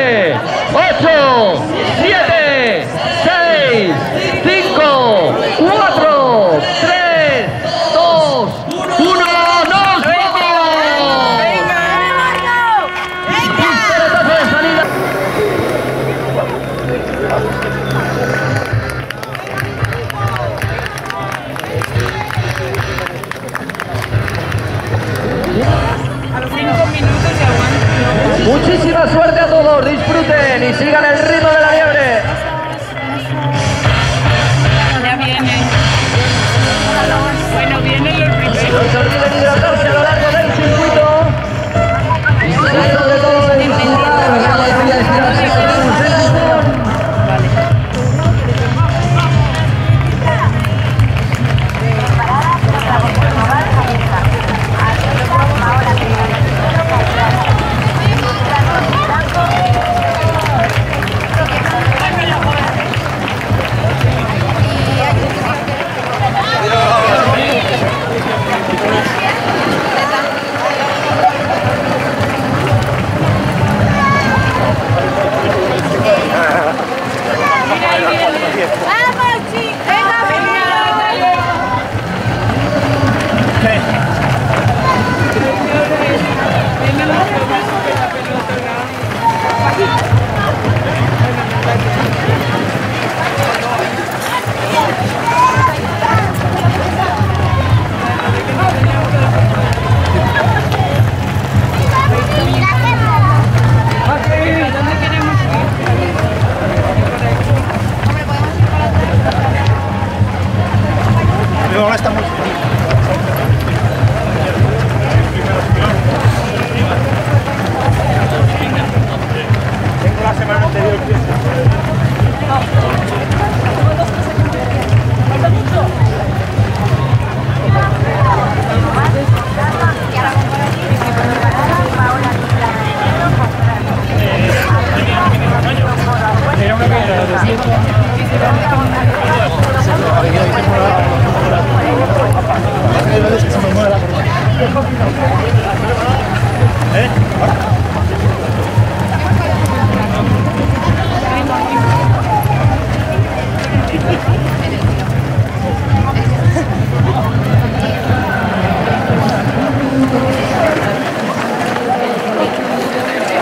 9, 8, 7, 6, 5, 4, 3, 2, 1, ¡nos vamos! Pistoletazo de salida. A los 5 minutos se aguanta. Muchísima suerte a todos, disfruten y sigan el ritmo de la liebre. Ya viene. Bueno, vienen los primeros. No se olviden hidratarse a lo largo del circuito. Y sobre todo de disfrutar de la alegría de tirarse de la emoción.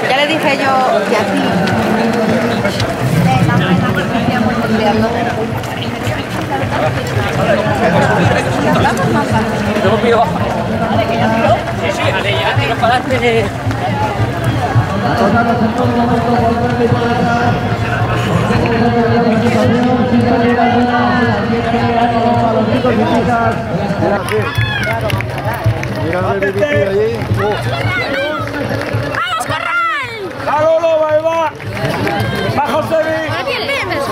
Ya le dije yo que aquí. ¿Tengo pío bajo? Sí, sí, vale, ya tiro para adelante. ¡Vamos, Corral! ¡Vamos, Loba, ahí va! ¡Va, José!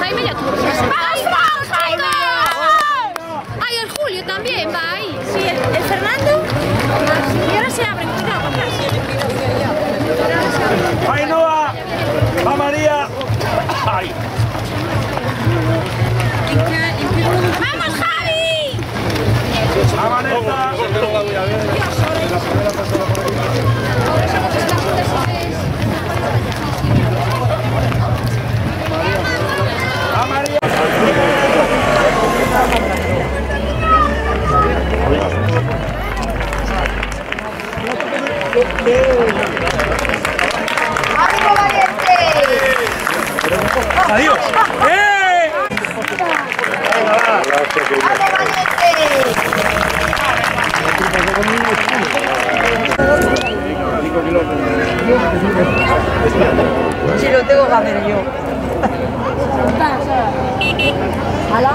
Jaime ya tuvo. ¡Vamos, Jaime! ¡Ay, el Julio también va ahí! Sí, el Fernando. Y ahora se abren, cuidado, atrás. ¡Va, Ainhoa! ¡Va, María! ¡Ay! ¡Vamos, Javi! ¡Va, Vanessa! ¡Va, María! ¡Ánimo, valiente! ¡Adiós! Si lo tengo que hacer yo. ¿Hala?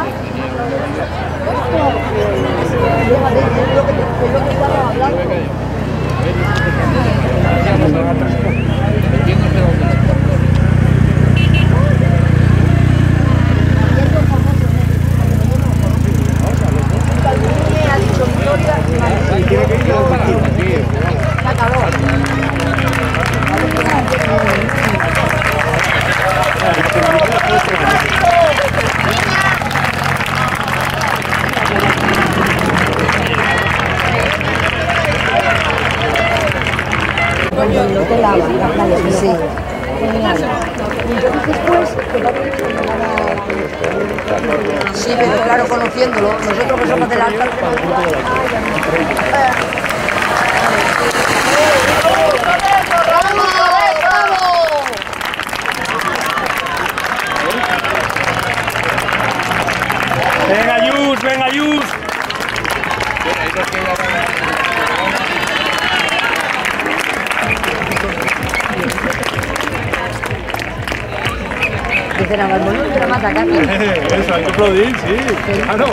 Sí. Sí, pero claro, conociéndolo, nosotros que somos del alta. Venga, Yus, venga, Yus. Dicen a Balmolón que la mata Carlos. Eso, hay que aplaudir, sí. Claro.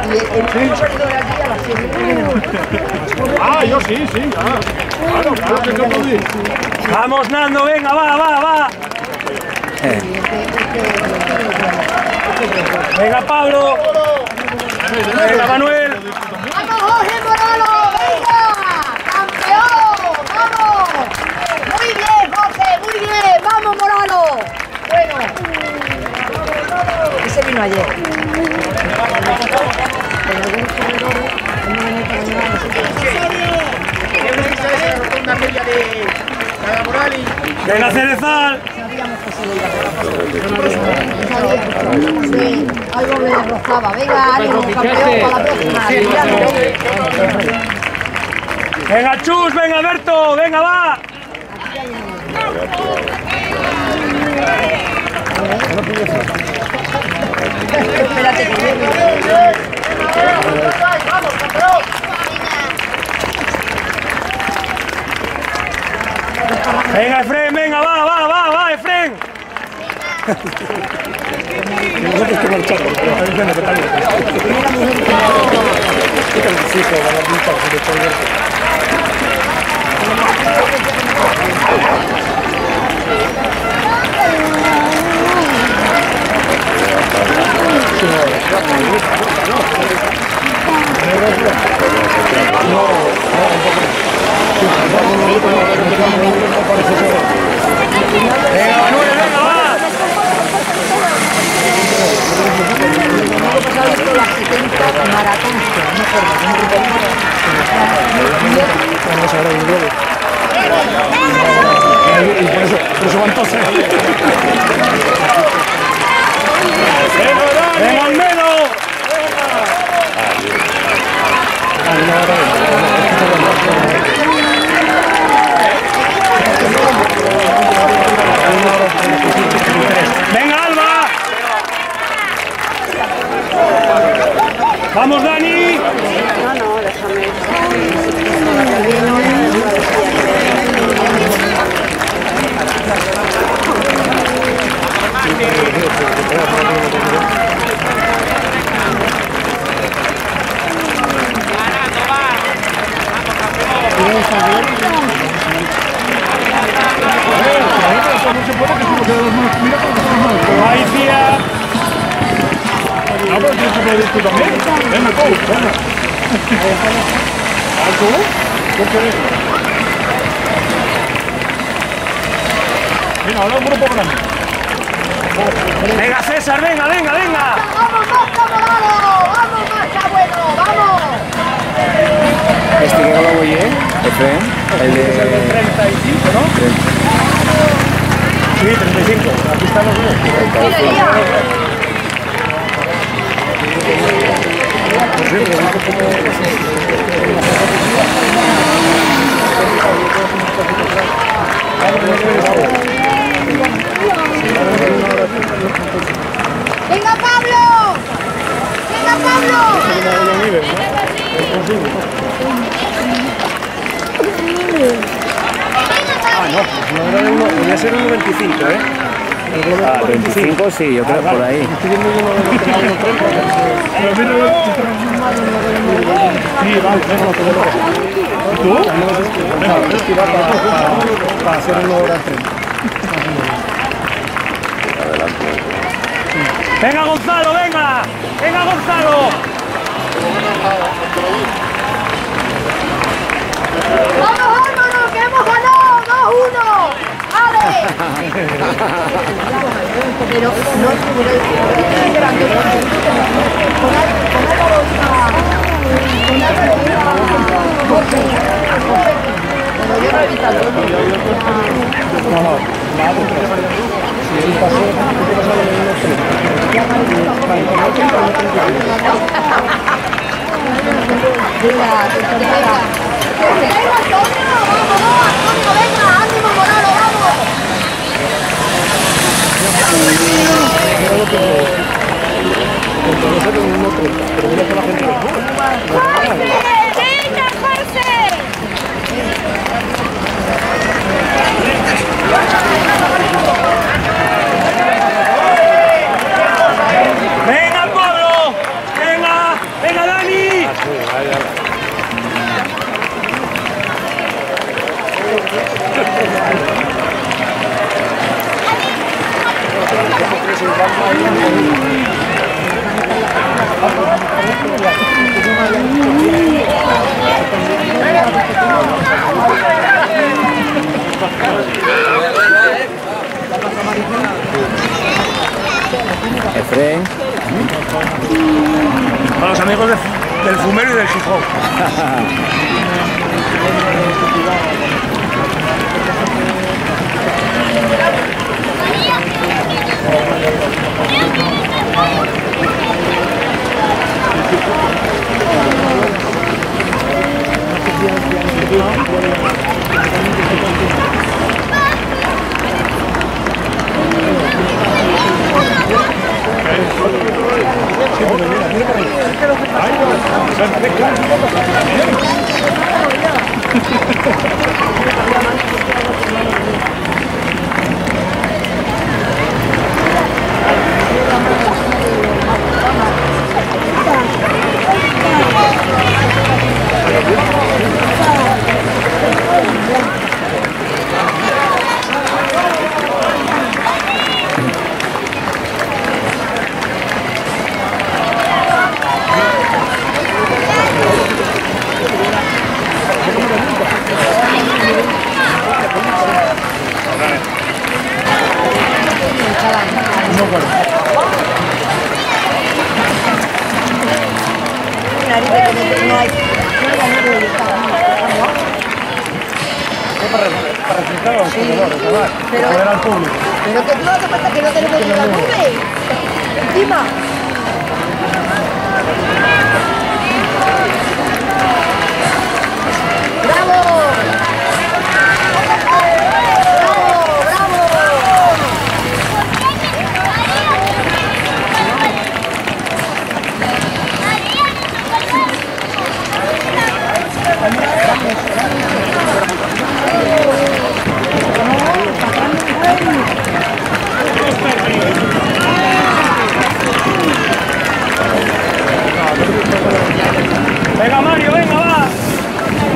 Y el hemos salido de aquí a las 7. Ah, yo sí, sí, claro. Claro, claro que hay que aplaudir. Vamos, Nando, venga, va. Venga, Pablo. Venga, Manuel. ¡Vamos, Jorge Moralo! ¡Venga! ¡Campeón! ¡Vamos! Muy bien, Jorge, muy bien. ¡Vamos, Moralo! Bueno. Ese vino ayer. Venga, Cerezal. Sí, algo le rozaba. Venga, ánimo, campeón, para la próxima. Venga, Chus, venga, Berto, venga, va. Espérate que viene. Venga, Efren, venga, va, Efren. Nosotros que marchamos, pero está diciendo que tal. Venga, Manuel, venga, va. Por eso van todos. ¡Venga, Almedo! ¡Venga, Alba! ¡Vamos, Dani! No, déjame. Alicia. Ah, pues tienes que pedir tú también. Venga, tú, venga. ¿Tú? ¿Por qué? Venga, ahora un grupo grande. Venga, César, venga. ¡Vamos, Masca Morado! ¡Vamos, Masca Bueno! ¡Vamos! Este que lo voy, Efren, el de 35, ¿no? Sí, 35. Aquí están los dos. ¡Venga, Pablo! ¡Venga, Pablo! Podría ser un 95, ¿eh? Ah, 25 sí, yo creo por ahí. Estoy viendo uno de los que va a 30. Sí, vale, déjalo todo. ¿Y tú? Venga, para hacer una hora 30. Venga, Gonzalo, venga. Venga, Gonzalo. ¡Vamos, Álvaro, que hemos ganado! ¡2-1! ¡Vale! Pero no, nosotros no 30, pero mira toda la gente del fútbol. ¡Venga, Jorge! ¡Venga, Pablo! ¡Venga! ¡Venga, Dani! Efren. A los amigos del fumero y del hip hop. Para reflejar a los jugadores, ¿verdad? Pero que no hace falta que no tenemos ni la nube. Encima. ¡Bravo! Venga, Mario, venga, va.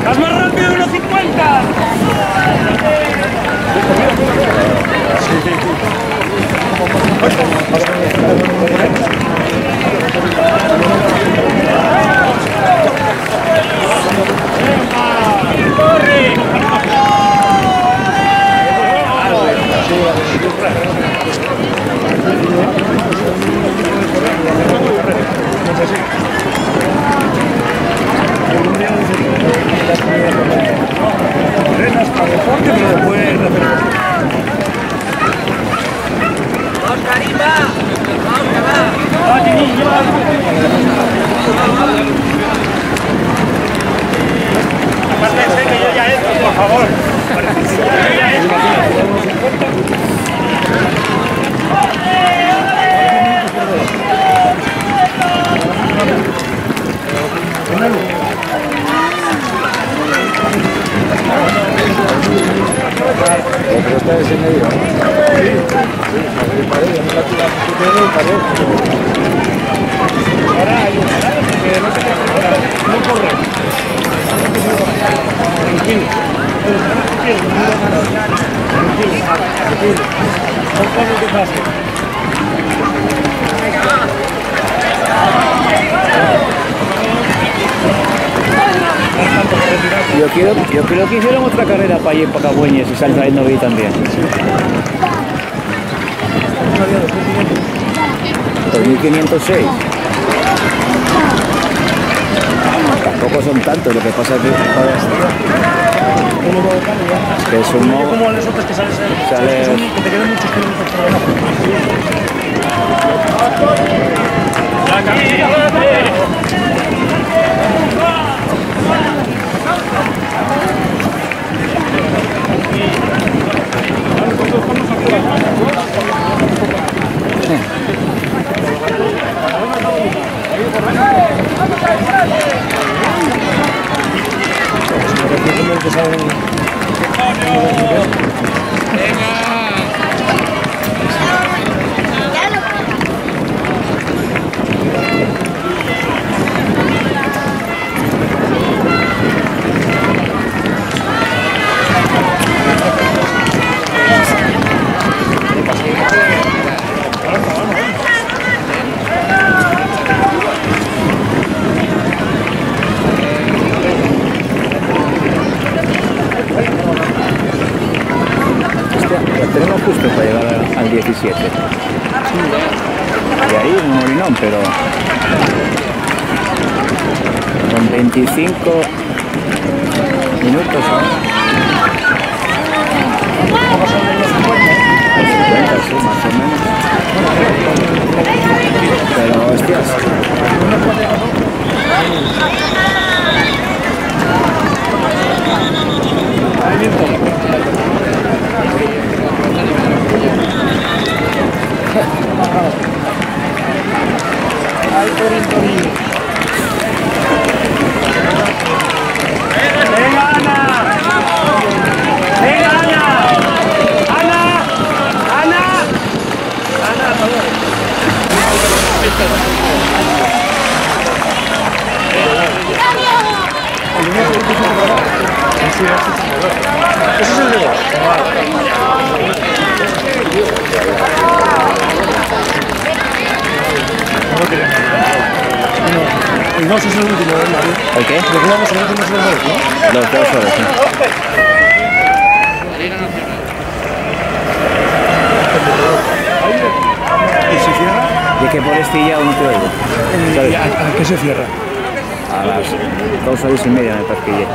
¡Vas más rápido de 1.50! ¡Corre! Renas para deporte, pero después ¡vamos, Karimba! ¡Vamos, aparte sé que yo ya entro, por favor. Pero está ese medio. Ahora hay un parado porque no se queda preparado. No corre. Tranquilo. Tranquilo. Son cosas que pasan. Yo creo que hicieron otra carrera para allí en Pacagüeñes y San Raíz Novi también. 2506. Tampoco son tantos, lo que pasa es que es un No como a los otros que sales que te quedan muchos kilómetros por debajo. como el que sale en... Tenemos justo para llegar al 17. De ahí un molinón, pero con 25 minutos ahora. Sí, más o menos. Pero hostias. Ahí viento. Ay, Torino. ¡Venga, Ana! ¡Venga, Ana! ¡Ana! ¡Ana! ¡Ana! Ese es el de vos. No, ese es el último, ¿verdad? ¿El qué? Lo que vamos a ver es el último, ¿no? Los dos solos, sí. ¿Y se cierra? ¿Y es que por estillado no te oigo? ¿Sabes? ¿A qué se cierra? A las 2:30 me parquillé.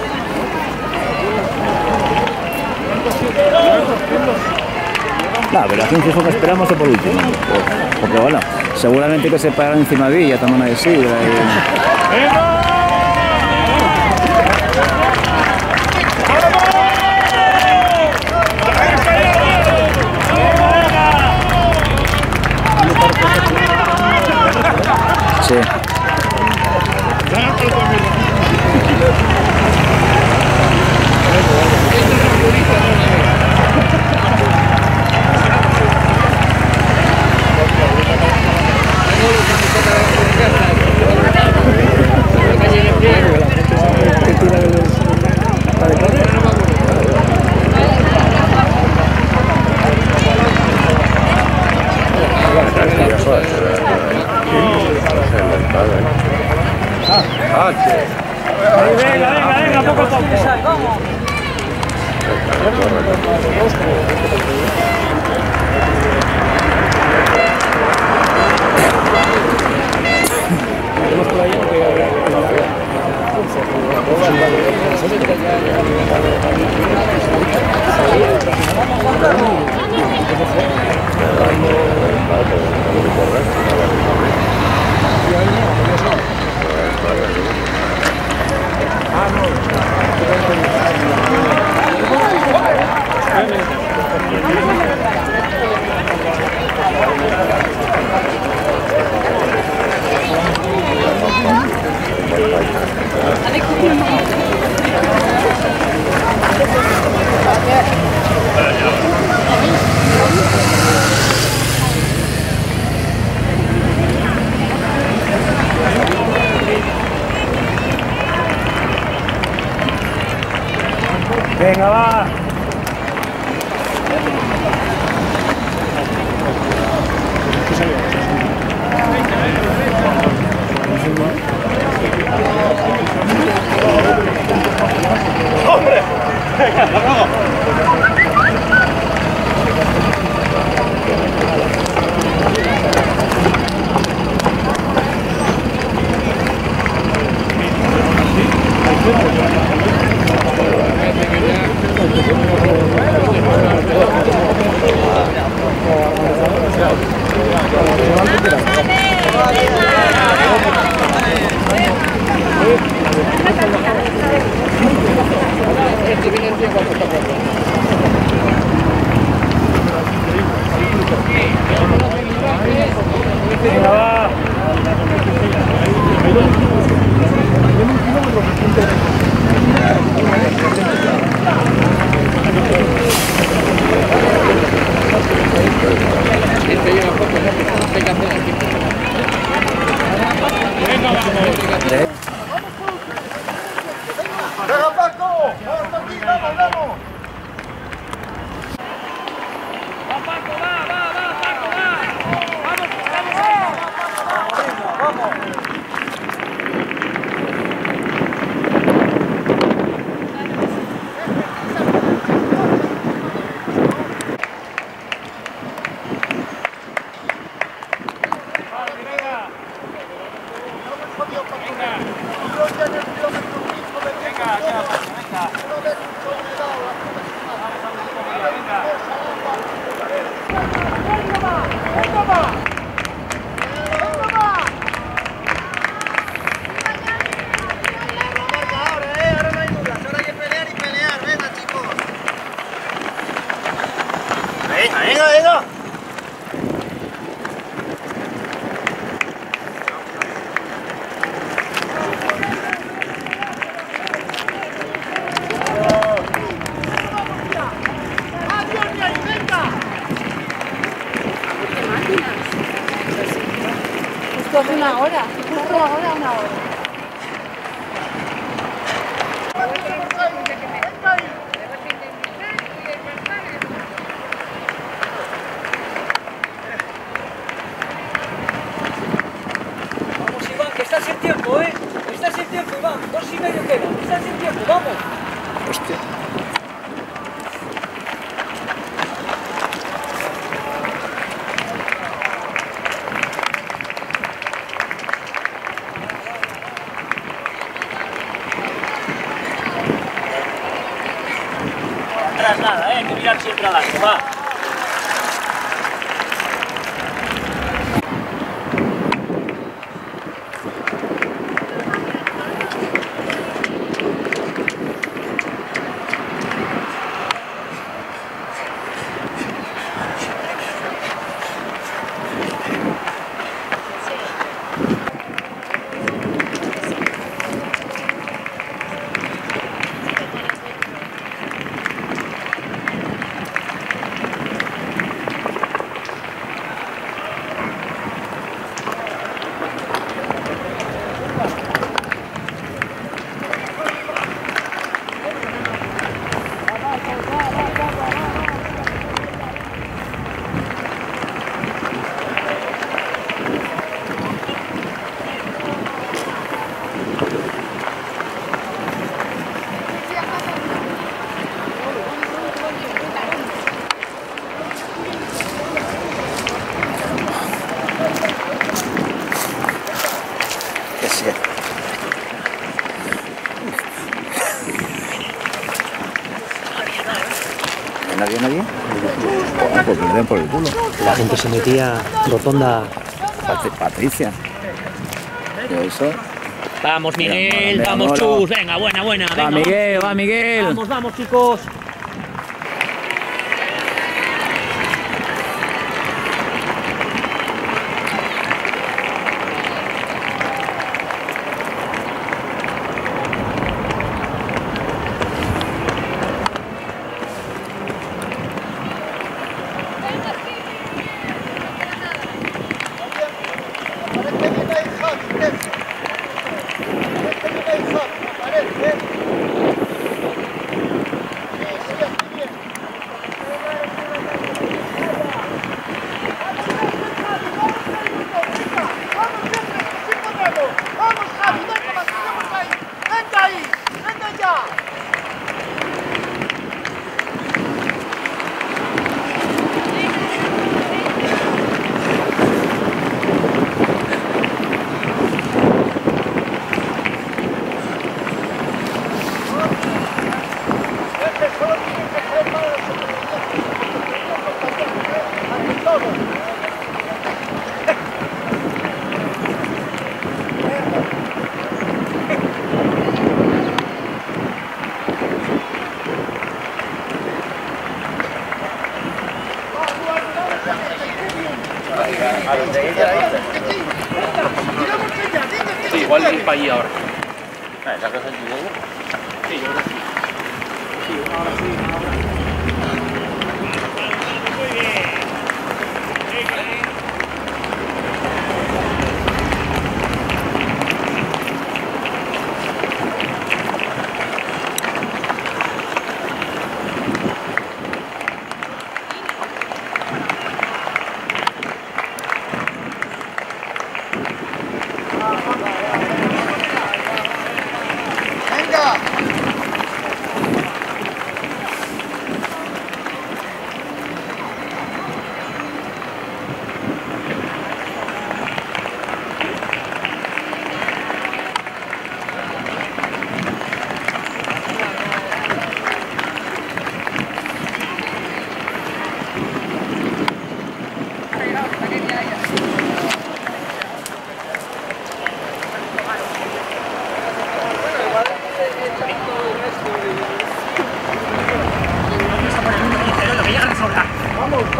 No, pero aquí fijo que esperamos por último. Porque bueno, seguramente que se paran encima de ella, toman de sidra y... Sí. Venga, poco a poco. Venga, va. ¡Hombre! ¡Venga, vamos! Este viene el tiempo cuando está una hora. Justo ahora una hora. Vamos, Iván, que estás sin tiempo, ¿eh? Estás sin tiempo, Iván. 2:30 quedan. Estás sin tiempo, vamos. Hostia. Atrás nada, hay que mirar siempre adelante, va. ¿Nadie? Ah, pues me den por el culo. La gente se metía rotonda. Patricia. ¿Qué eso? Vamos, Miguel, Mira, vamos, Molo. Chus. Venga, buena. Va Venga, Miguel, va Miguel. Vamos, chicos. Sí, igual ir para allí ahora.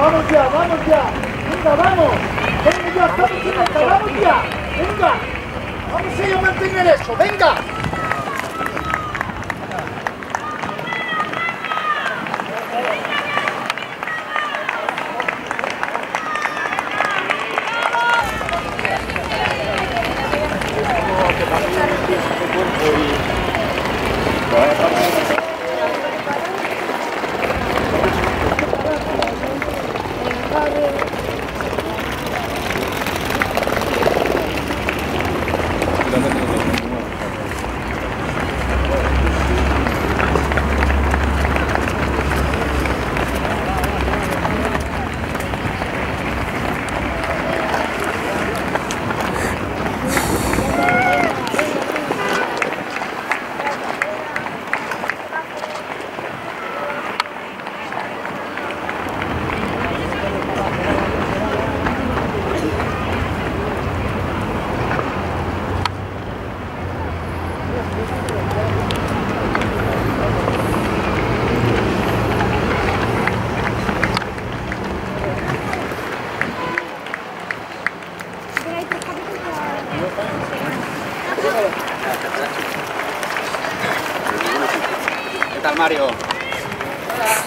Vamos ya. Venga, vamos. Venga ya, estamos en esta, vamos ya. Venga. Vamos a ir a mantener eso, venga.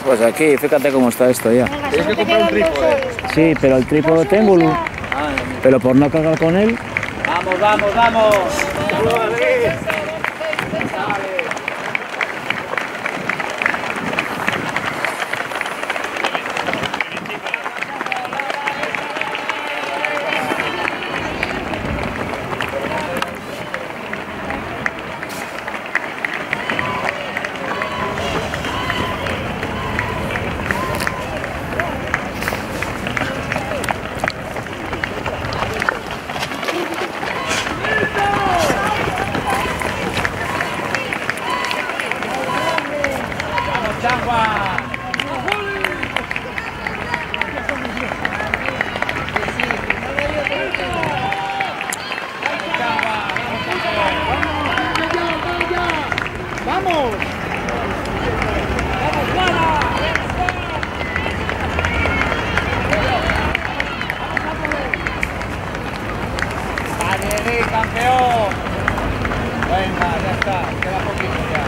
Pues aquí, fíjate cómo está esto ya. Tienes que comprar un trípode. Sí, pero el trípode tengo, pero por no cargar con él. Vamos, vamos, vamos. Campeón. Venga, ya está, queda poquito ya.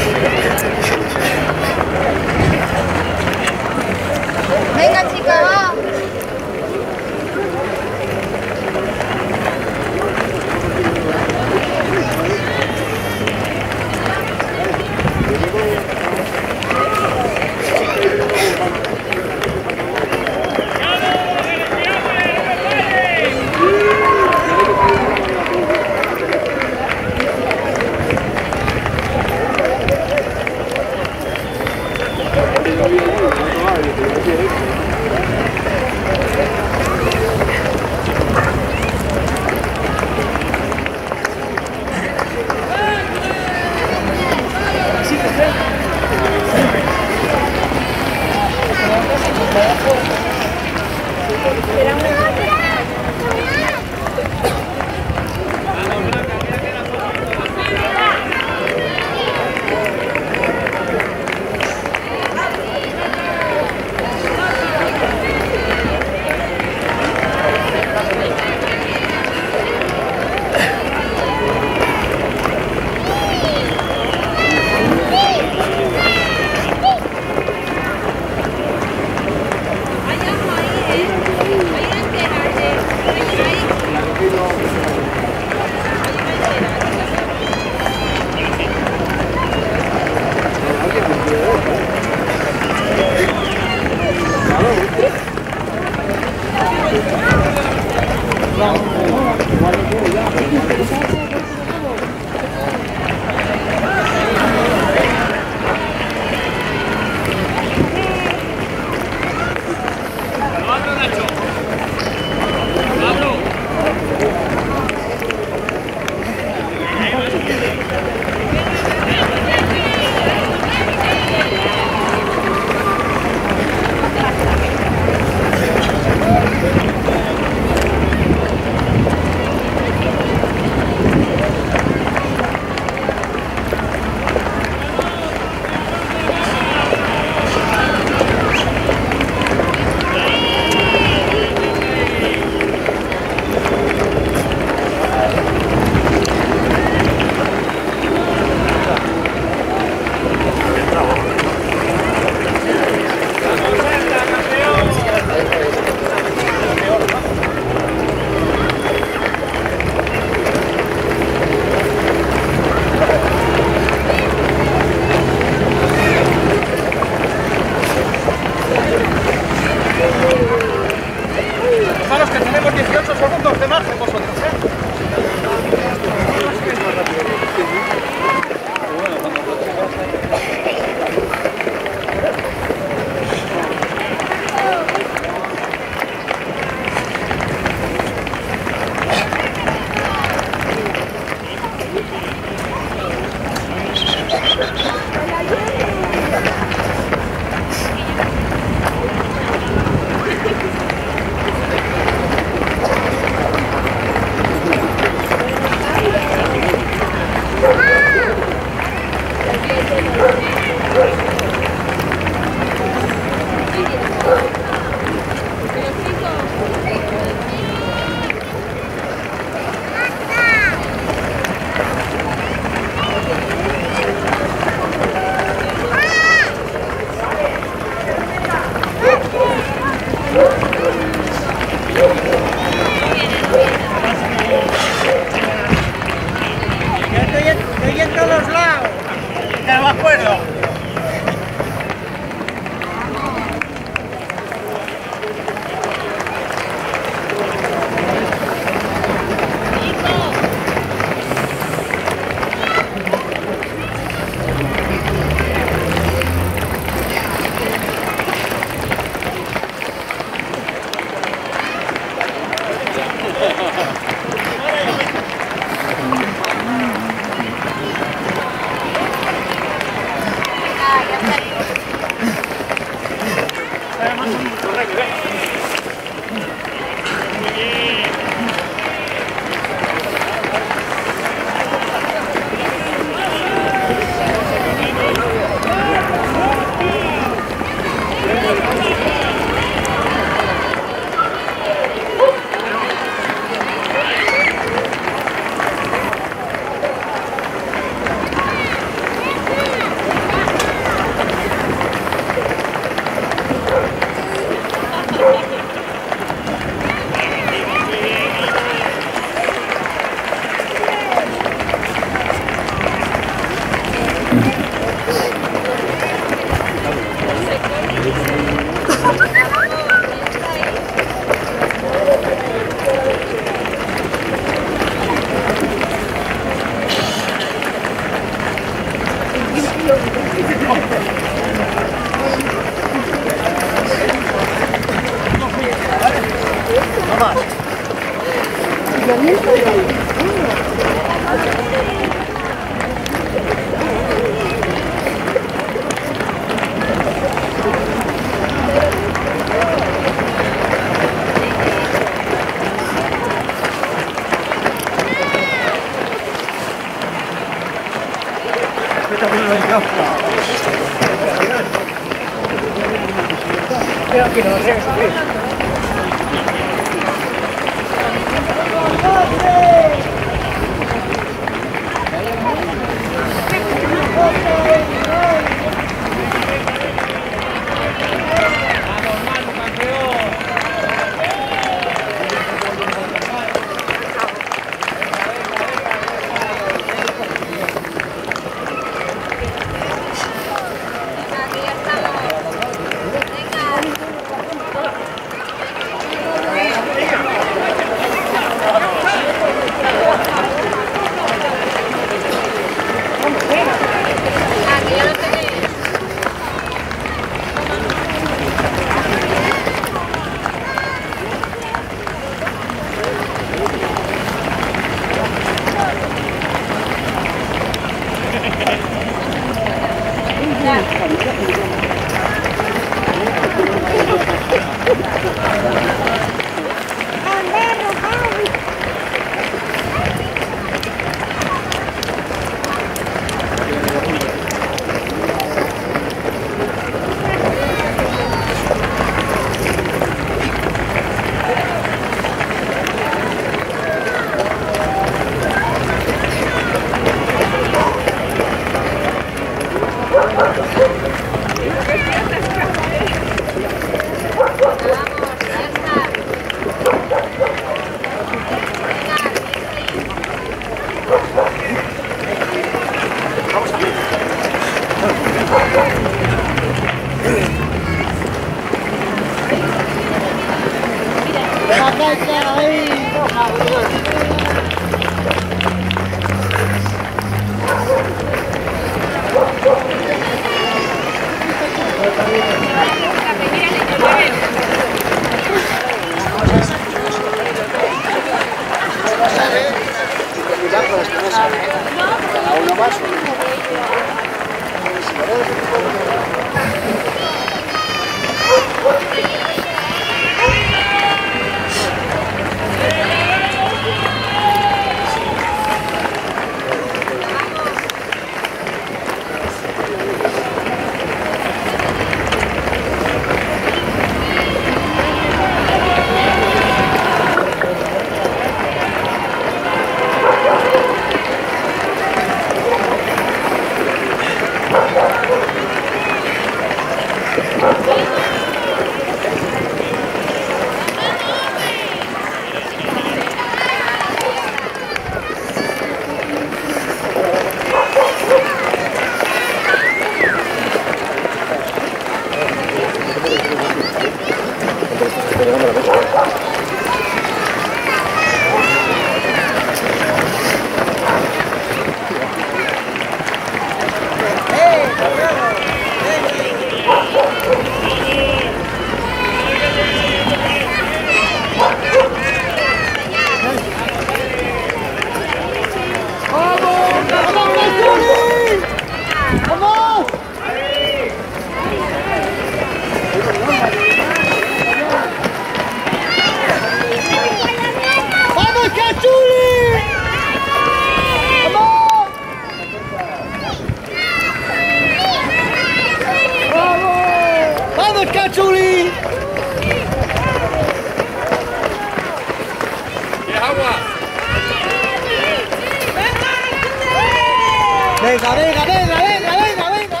Venga, venga, venga, venga, venga, venga,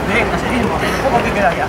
venga, seguimos. ¿Cómo que queda ya?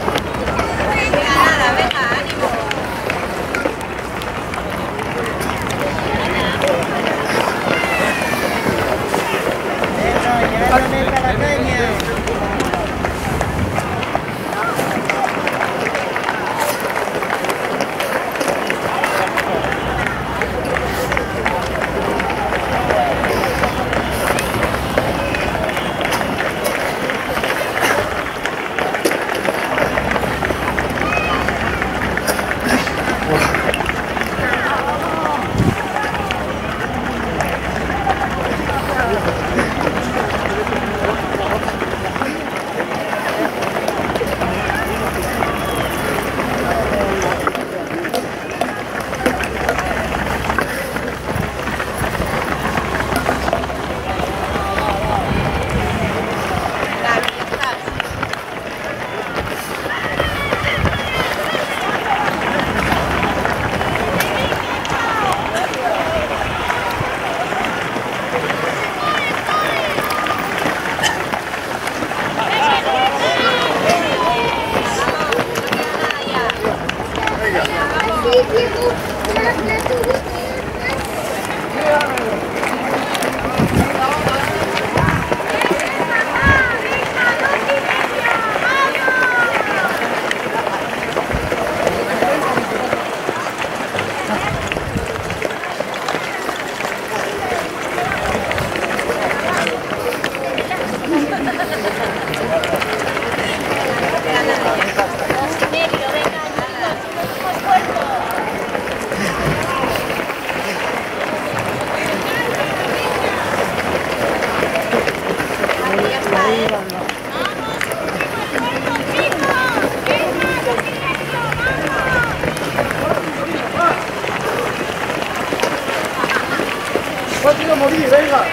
¡Rápido, morir, venga!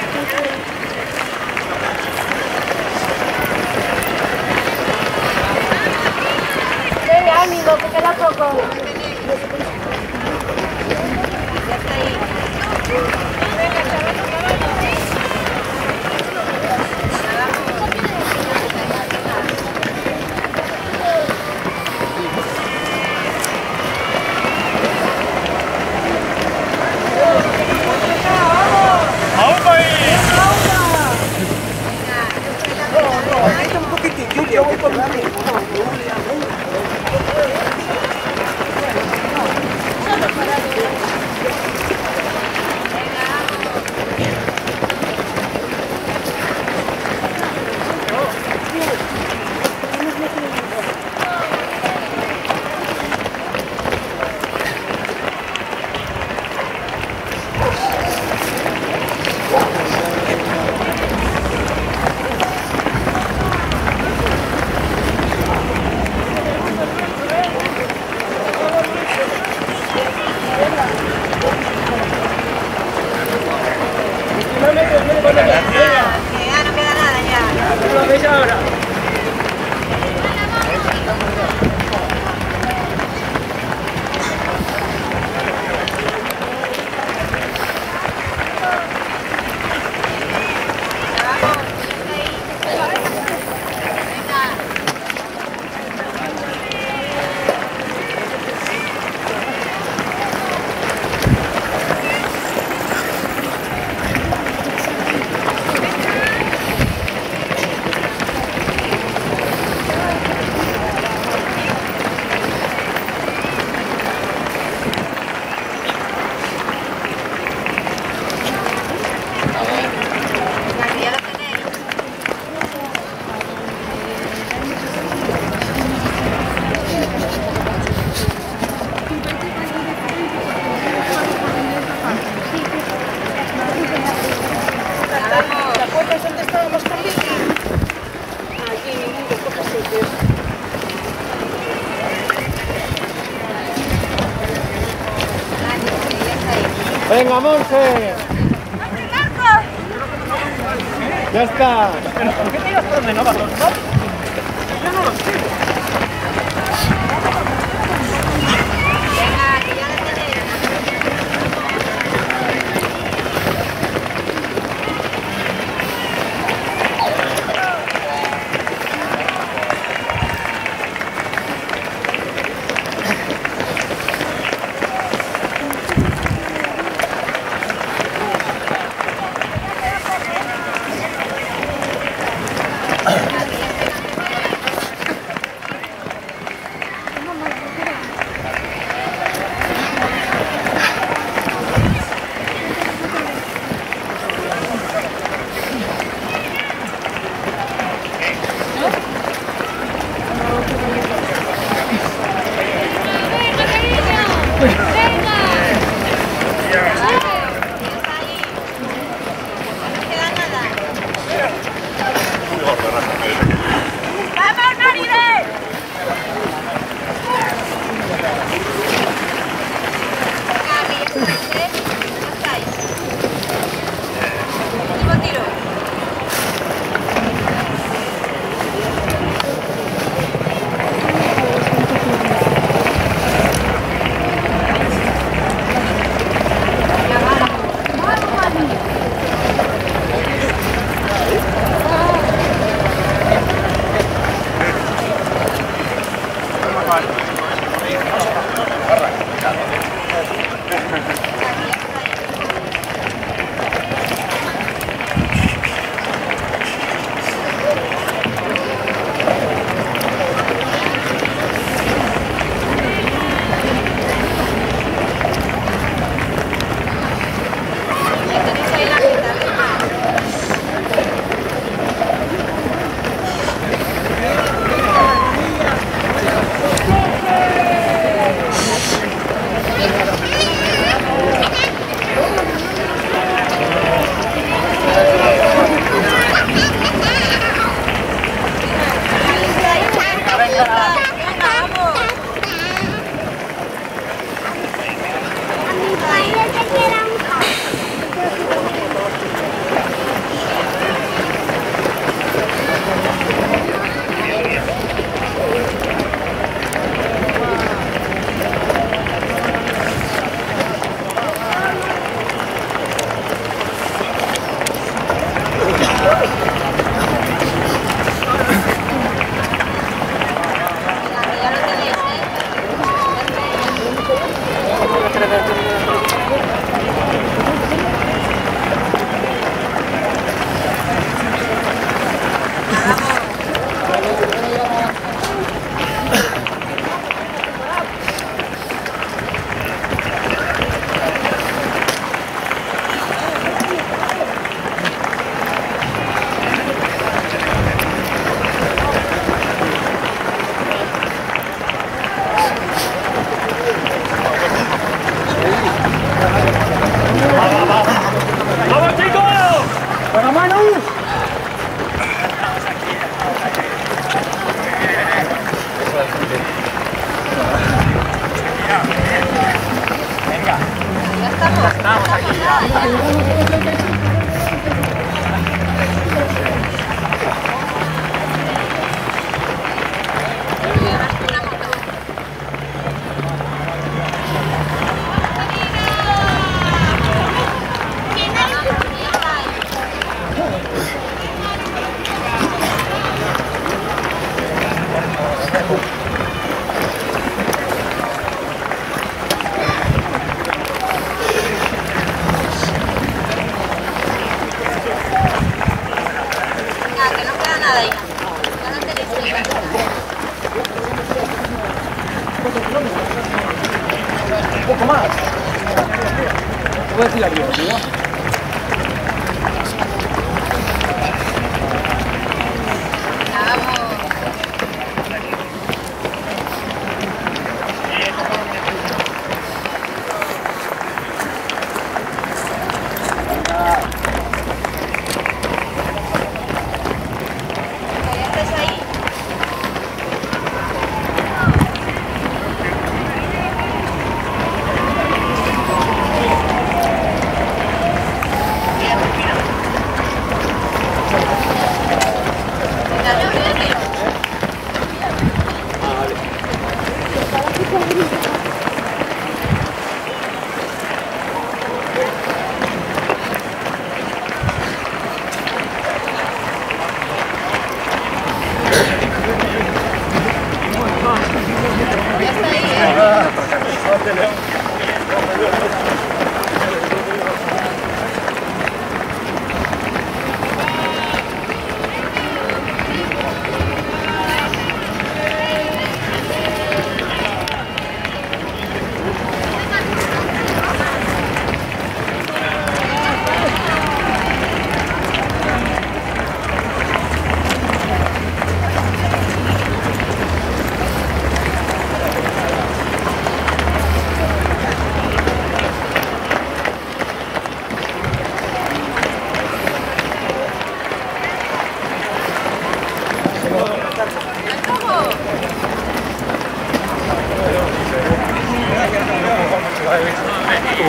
Venga, ánimo, que queda poco. Yo voy por la mía. Venga, Monse. Ya está. ¿Por qué tiras por donde no vas? Yo no lo sé. Un poco más. Voy a tirar bien, tío.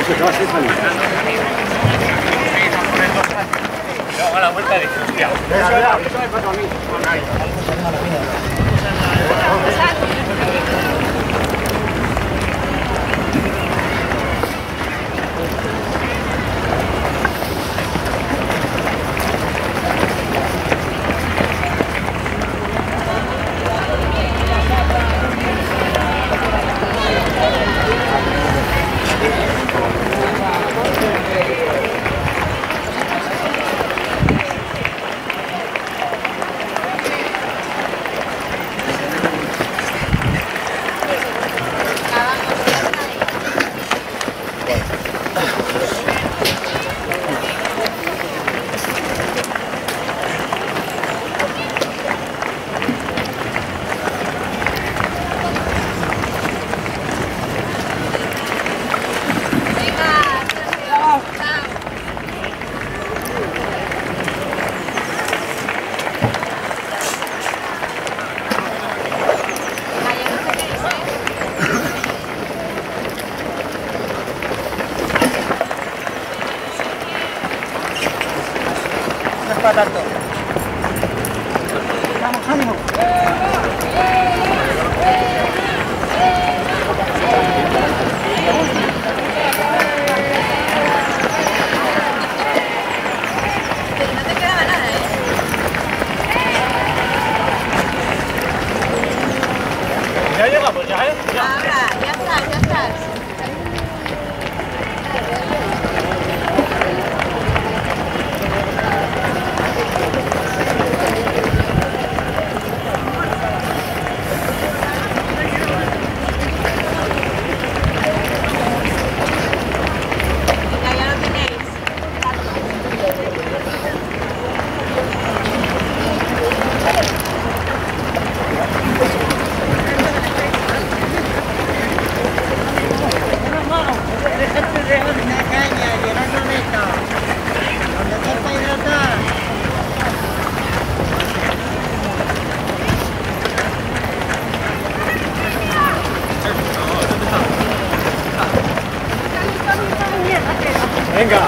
Eso, que va a ser feliz. A la vuelta de hostia. Eso me pasa a mí. Tanto. Vamos, ánimo. No te quedaba nada, ¿eh? Ya llegamos, ya, ¿eh? Ahora, ya estás, ya estás. Venga.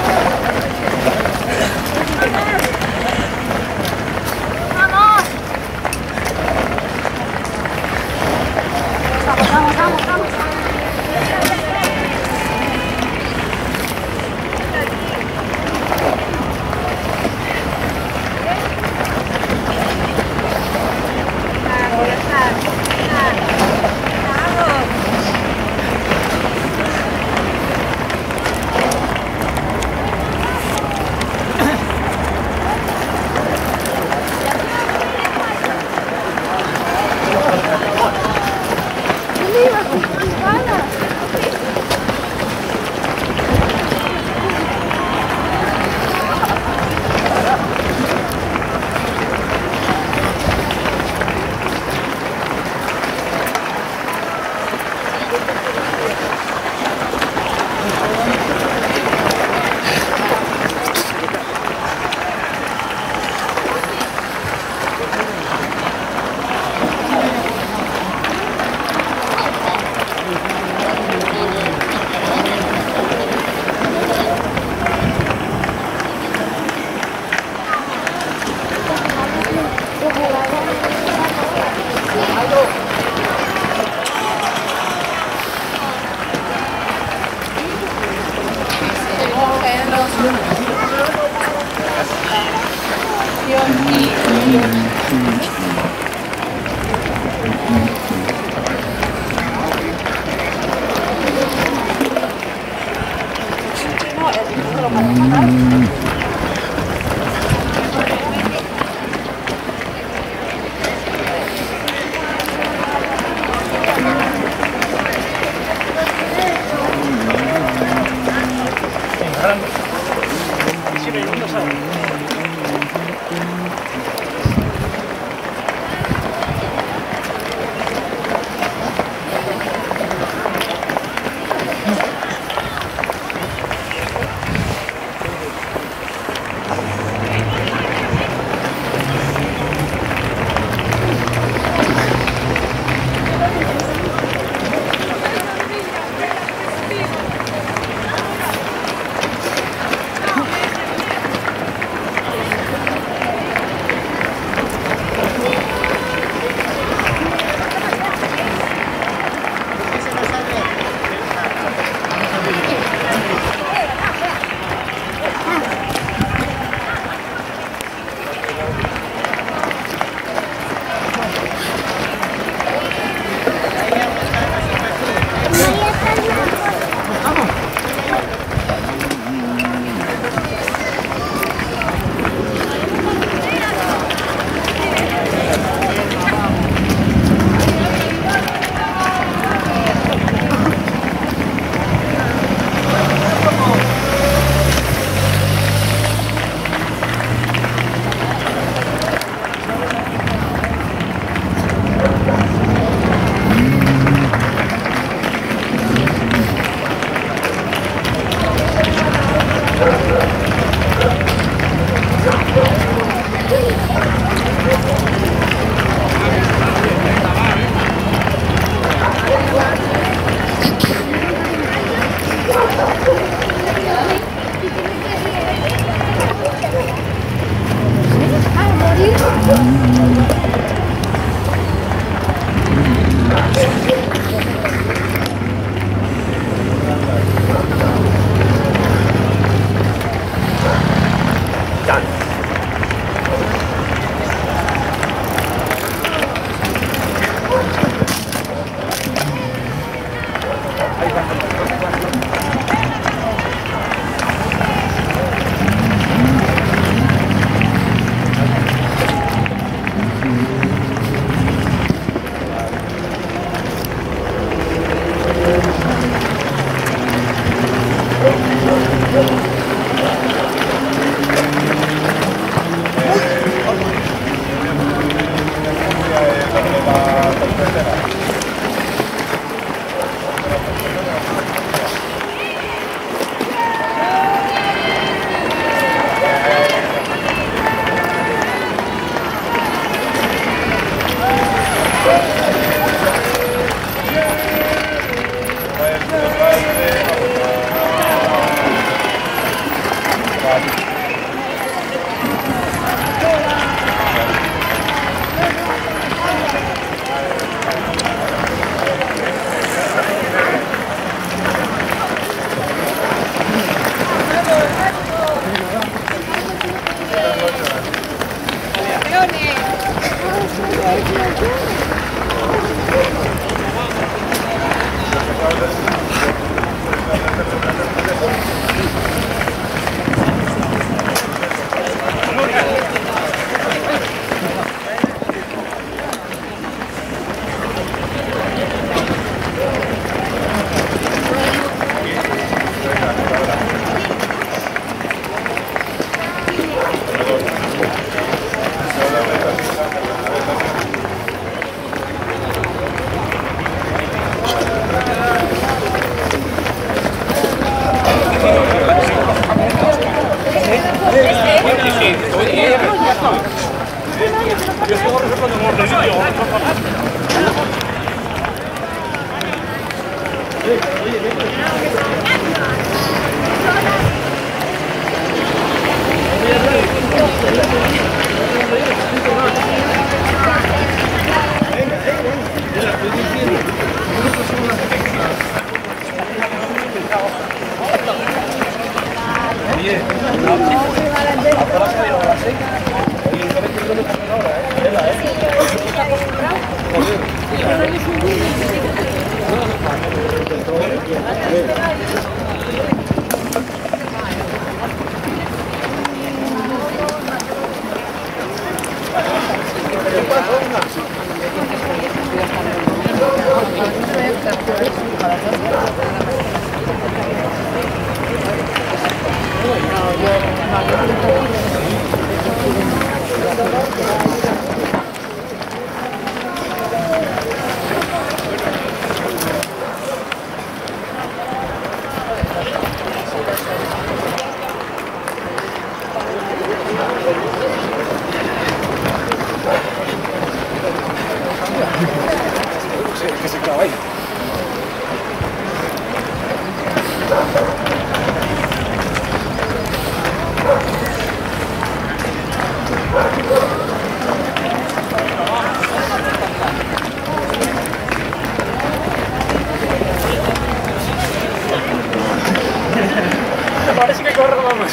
Parece que corre vamos.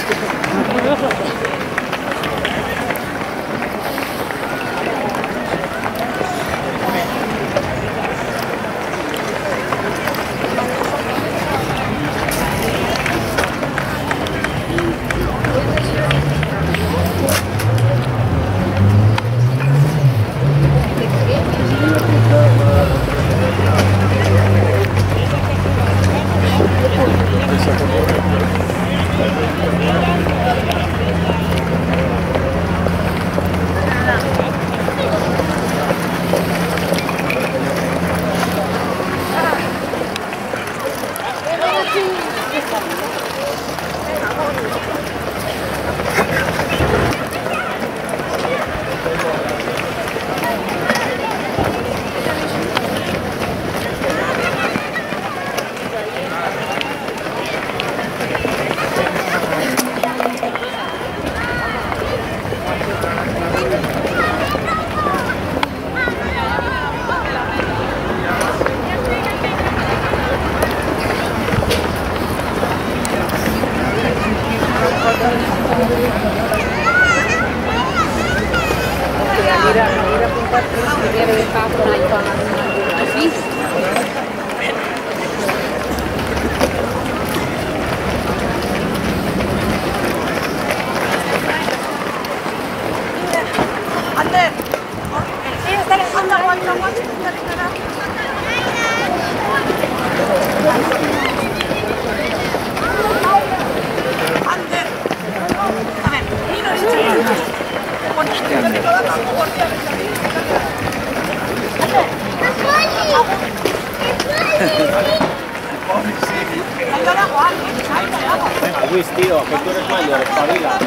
Luis, tío, que tú eres mayor, espabila.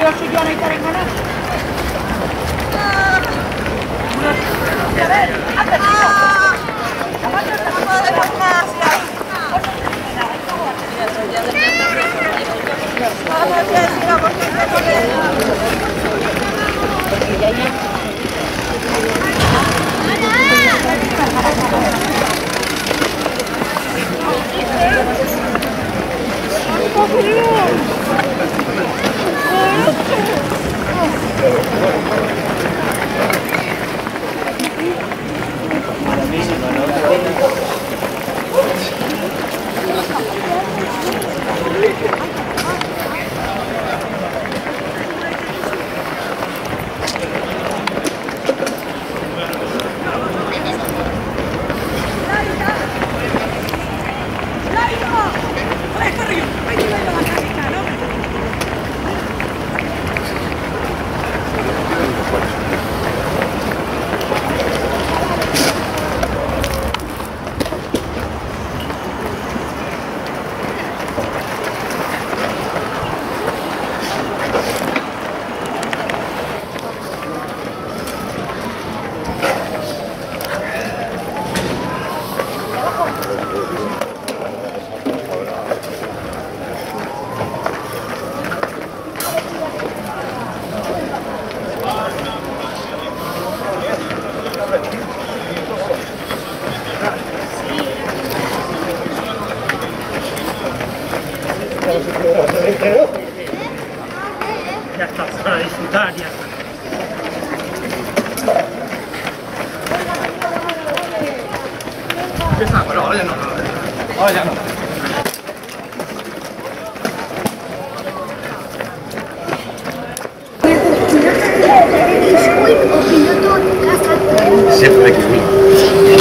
Yo soy yo, no hay que ganar. A ver, anda, Ya está, para disfrutar ya. Pero ahora ya no. Ahora ya no. Siempre hay que ir.